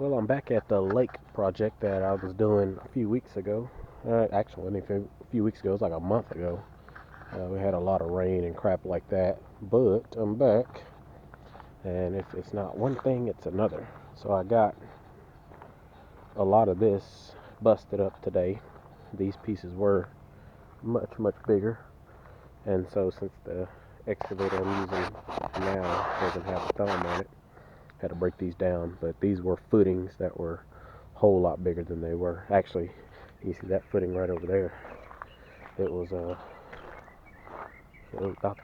Well, I'm back at the lake project that I was doing a few weeks ago. Actually, a few weeks ago, it was like a month ago. We had a lot of rain and crap like that, but I'm back, and if it's not one thing, it's another. So I got a lot of this busted up today. These pieces were much, much bigger, and so since the excavator I'm using now doesn't have a thumb on it, had to break these down. But these were footings that were a whole lot bigger than they were. Actually, you see that footing right over there. It was about,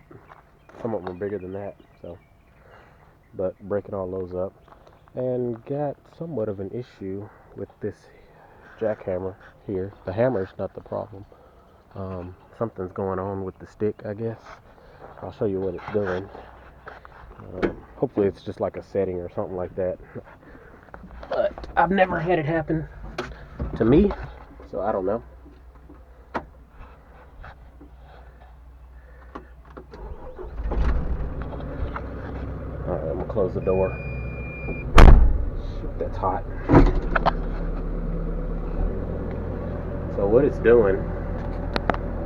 some of them were bigger than that. So, but breaking all those up, and got somewhat of an issue with this jackhammer here. The hammer's not the problem. Something's going on with the stick, I guess. I'll show you what it's doing. Hopefully it's just like a setting or something like that. But I've never had it happen to me, so I don't know. Alright, I'm gonna close the door. Shoot, that's hot. So what it's doing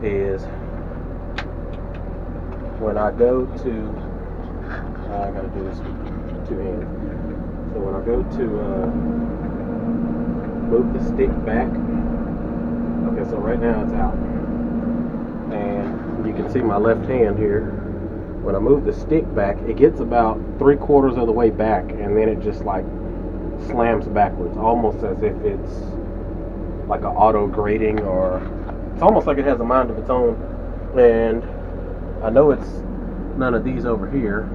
is when I go to I gotta do this with two hands. So when I go to move the stick back, okay, so right now it's out, and you can see my left hand here. When I move the stick back, it gets about 3/4 of the way back, and then it just like slams backwards, almost as if it's like an auto grading, or it's almost like it has a mind of its own. And I know it's none of these over here.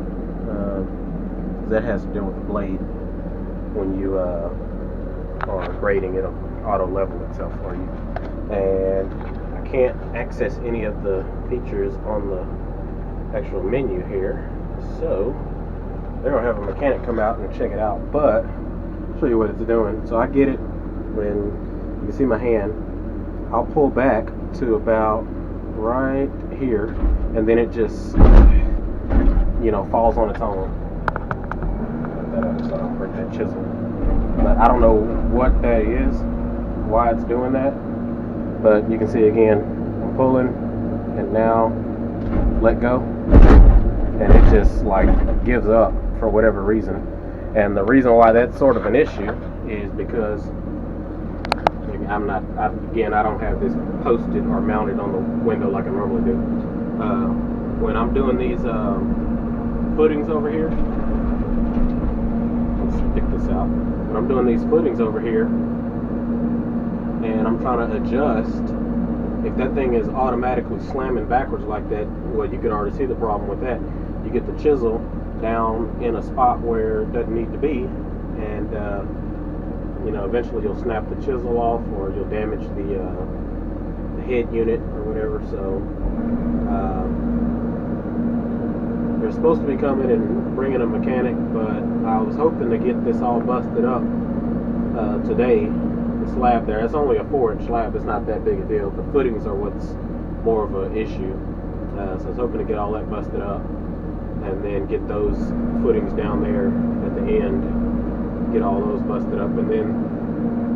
That has to do with the blade. When you are grading, it'll auto level itself for you. And I can't access any of the features on the actual menu here, so they're gonna have a mechanic come out and check it out. But I'll show you what it's doing. So I get it when you can see my hand. I'll pull back to about right here, and then it just falls on its own. So I'll break that chisel. But I don't know what that is, why it's doing that. But you can see again, I'm pulling, and now let go, and it just like gives up for whatever reason. And the reason why that's sort of an issue is because I don't have this posted or mounted on the window like I normally do. When I'm doing these footings over here, let's stick this out. When I'm doing these footings over here, and I'm trying to adjust, if that thing is automatically slamming backwards like that, well, you can already see the problem with that. You get the chisel down in a spot where it doesn't need to be, and eventually you'll snap the chisel off, or you'll damage the head unit or whatever. So they're supposed to be coming and bringing a mechanic, but I was hoping to get this all busted up today. The slab there, it's only a 4-inch slab, it's not that big a deal. The footings are what's more of an issue. So I was hoping to get all that busted up, and then get those footings down there at the end, get all those busted up, and then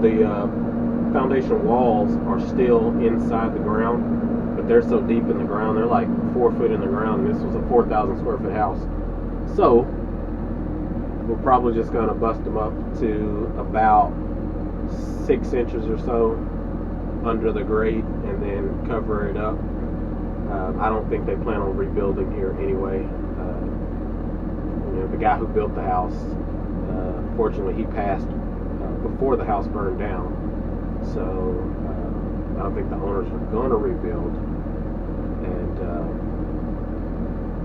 the foundation walls are still inside the ground, but they're so deep in the ground, they're like 4 foot in the ground, and this was a 4,000 square foot house. So we're probably just going to bust them up to about 6 inches or so under the grate, and then cover it up. I don't think they plan on rebuilding here anyway. The guy who built the house, fortunately he passed before the house burned down, so I don't think the owners are going to rebuild, and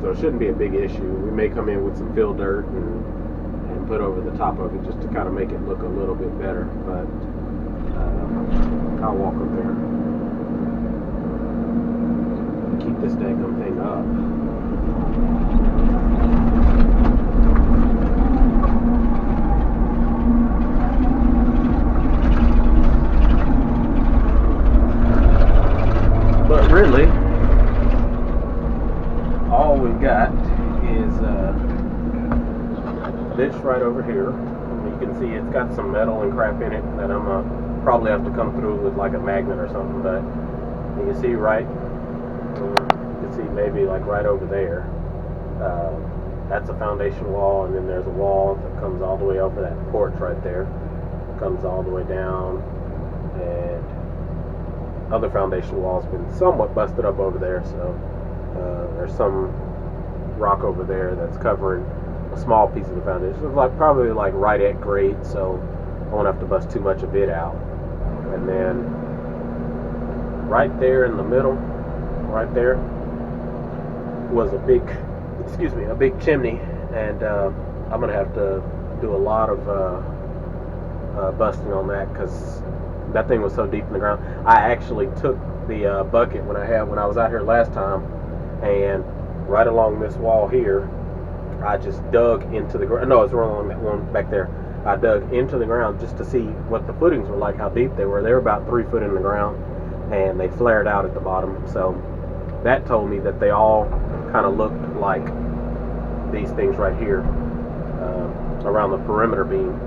so it shouldn't be a big issue. We may come in with some fill dirt and put over the top of it just to kind of make it look a little bit better, but I'll walk up there, keep this daggum thing up. But really, all we've got is this right over here. I'm going to you can see it's got some metal and crap in it that I'm probably have to come through with like a magnet or something. But you can see maybe like right over there. That's a foundation wall, and then there's a wall that comes all the way over that porch right there. Comes all the way down, and other foundation wall's been somewhat busted up over there. So there's some rock over there that's covering a small piece of the foundation. It's like probably like right at grade, so I won't have to bust too much of it out. And then right there in the middle, right there, was a big chimney, and I'm gonna have to do a lot of busting on that, because that thing was so deep in the ground. I actually took the bucket when I was out here last time, and right along this wall here, I just dug into the ground. No, it's wrong on that one back there. I dug into the ground just to see what the footings were like, how deep they were. They were about 3 foot in the ground, and they flared out at the bottom. So that told me that they all kind of looked like these things right here around the perimeter beam,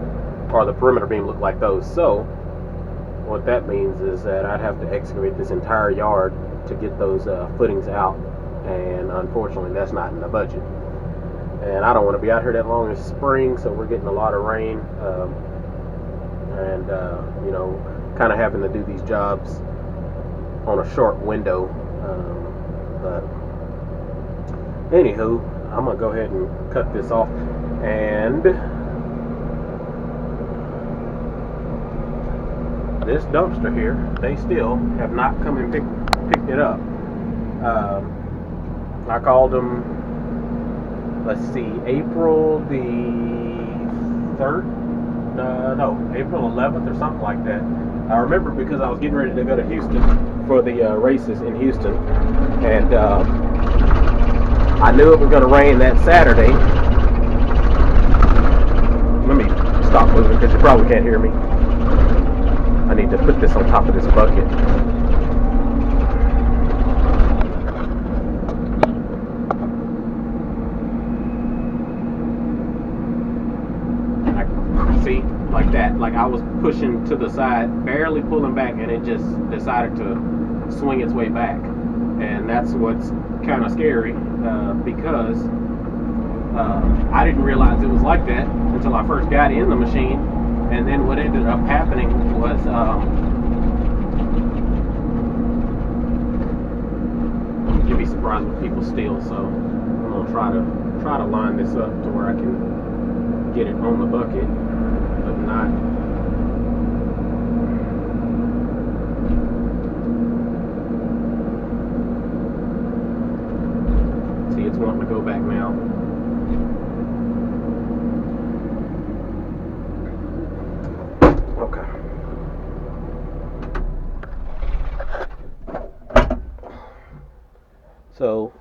or the perimeter beam looked like those. So what that means is that I'd have to excavate this entire yard to get those footings out, and unfortunately that's not in the budget. And I don't want to be out here that long. It's spring, so we're getting a lot of rain, and you know, kind of having to do these jobs on a short window. But anywho, I'm gonna go ahead and cut this off, and this dumpster here, they still have not come and picked it up. I called them, let's see, April the 3rd, April 11th or something like that. I remember because I was getting ready to go to Houston for the races in Houston, and I knew it was going to rain that Saturday. Let me stop moving because you probably can't hear me. I need to put this on top of this bucket. See, like that. Like I was pushing to the side, barely pulling back, and it just decided to swing its way back. And that's what's kind of scary, because I didn't realize it was like that until I first got in the machine. And then what ended up happening was you'd be surprised what people steal. So I'm gonna try to line this up to where I can get it on the bucket, but not. See, it's wanting to go back now. Okay. So,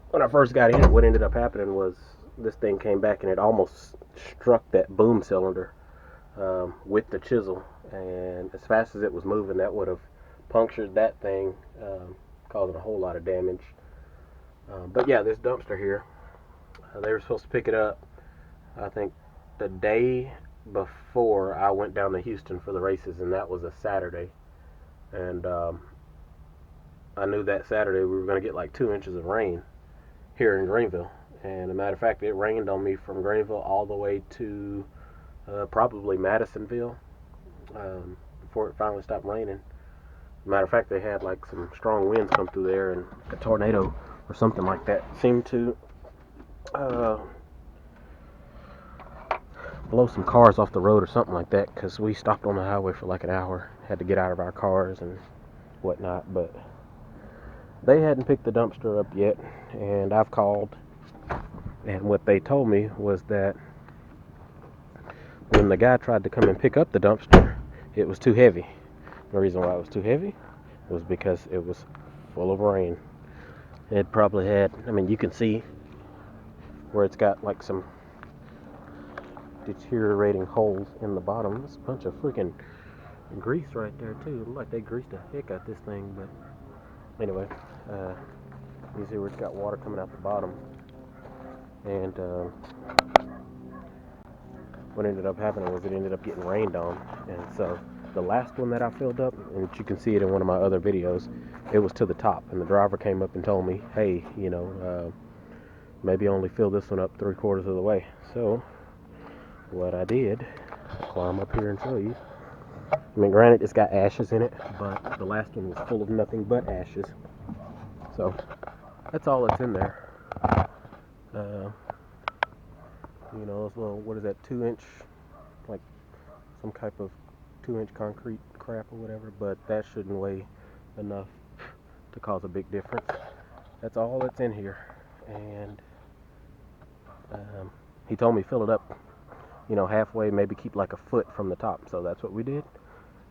when I first got in, what ended up happening was this thing came back and it almost struck that boom cylinder with the chisel. And as fast as it was moving, that would have punctured that thing, causing a whole lot of damage. But yeah, this dumpster here, they were supposed to pick it up, I think, the day before I went down to Houston for the races, and that was a Saturday. And I knew that Saturday we were going to get like 2 inches of rain here in Greenville. And as a matter of fact, it rained on me from Greenville all the way to probably Madisonville before it finally stopped raining. As a matter of fact, they had like some strong winds come through there, and a tornado or something like that seemed to blow some cars off the road or something like that, because we stopped on the highway for like an hour, had to get out of our cars and whatnot. But they hadn't picked the dumpster up yet, and I've called, and what they told me was that when the guy tried to come and pick up the dumpster, it was too heavy. The reason why it was too heavy was because it was full of rain. It probably had, I mean, you can see where it's got like some deteriorating holes in the bottom. There's a bunch of freaking grease right there too. It looked like they greased the heck out this thing. But anyway, you see where it's got water coming out the bottom, and what ended up happening was it ended up getting rained on, and so the last one that I filled up, and you can see it in one of my other videos, it was to the top, and the driver came up and told me, hey, maybe only fill this one up 3/4 of the way. So what I did, I'll climb up here and show you. I mean, granted, it's got ashes in it, but the last one was full of nothing but ashes. So that's all that's in there. This little, what is that, 2-inch, like some type of 2-inch concrete crap or whatever, but that shouldn't weigh enough to cause a big difference. That's all that's in here. And he told me fill it up, halfway, maybe keep like a foot from the top. So that's what we did,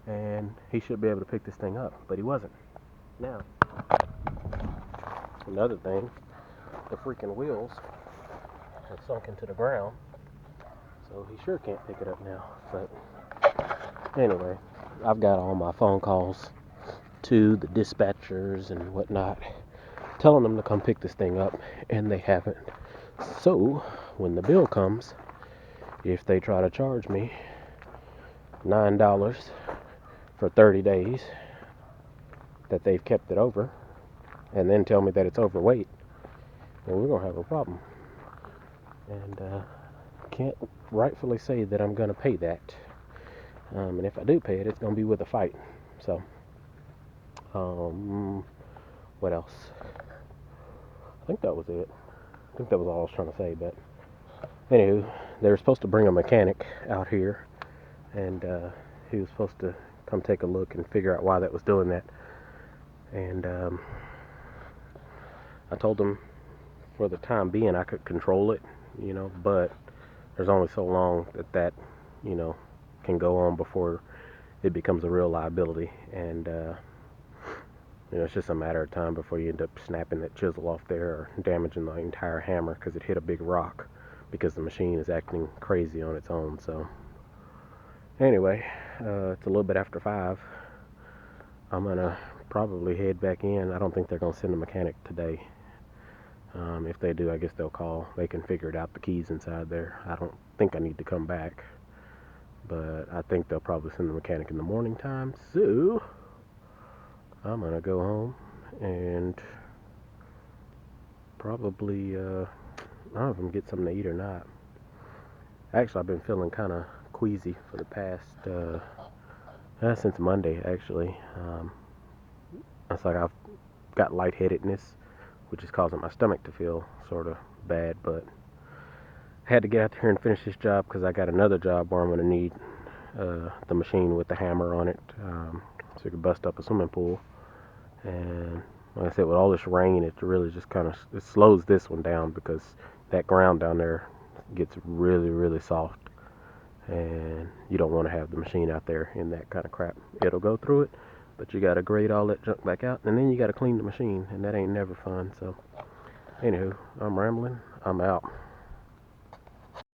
and he should be able to pick this thing up, but he wasn't. Now, another thing, the freaking wheels have sunk into the ground, so he sure can't pick it up now. But anyway, I've got all my phone calls to the dispatchers and whatnot telling them to come pick this thing up, and they haven't. So when the bill comes, if they try to charge me $9 for 30 days that they've kept it over, and then tell me that it's overweight, then we're gonna have a problem. And can't rightfully say that I'm gonna pay that. And if I do pay it, it's gonna be with a fight. So what else? I think that was it. I think that was all I was trying to say. But anywho, they were supposed to bring a mechanic out here, and he was supposed to come take a look and figure out why that was doing that. And I told him for the time being I could control it, but there's only so long that can go on before it becomes a real liability. And it's just a matter of time before you end up snapping that chisel off there or damaging the entire hammer because it hit a big rock, because the machine is acting crazy on its own. So anyway, it's a little bit after 5. I'm gonna probably head back in. I don't think they're gonna send a mechanic today. If they do, I guess they'll call. They can figure it out, the keys inside there. I don't think I need to come back, but I think they'll probably send the mechanic in the morning time. So I'm gonna go home and probably I don't know if I'm gonna get something to eat or not. Actually, I've been feeling kind of queasy for the past since Monday, actually. It's like I've got lightheadedness, which is causing my stomach to feel sort of bad, but I had to get out there and finish this job because I got another job where I'm going to need the machine with the hammer on it, so you can bust up a swimming pool. And like I said, with all this rain, it really just it slows this one down, because that ground down there gets really, really soft, and you don't want to have the machine out there in that kind of crap. It'll go through it, but you got to grade all that junk back out, and then you got to clean the machine, and that ain't never fun. So anywho, I'm rambling. I'm out.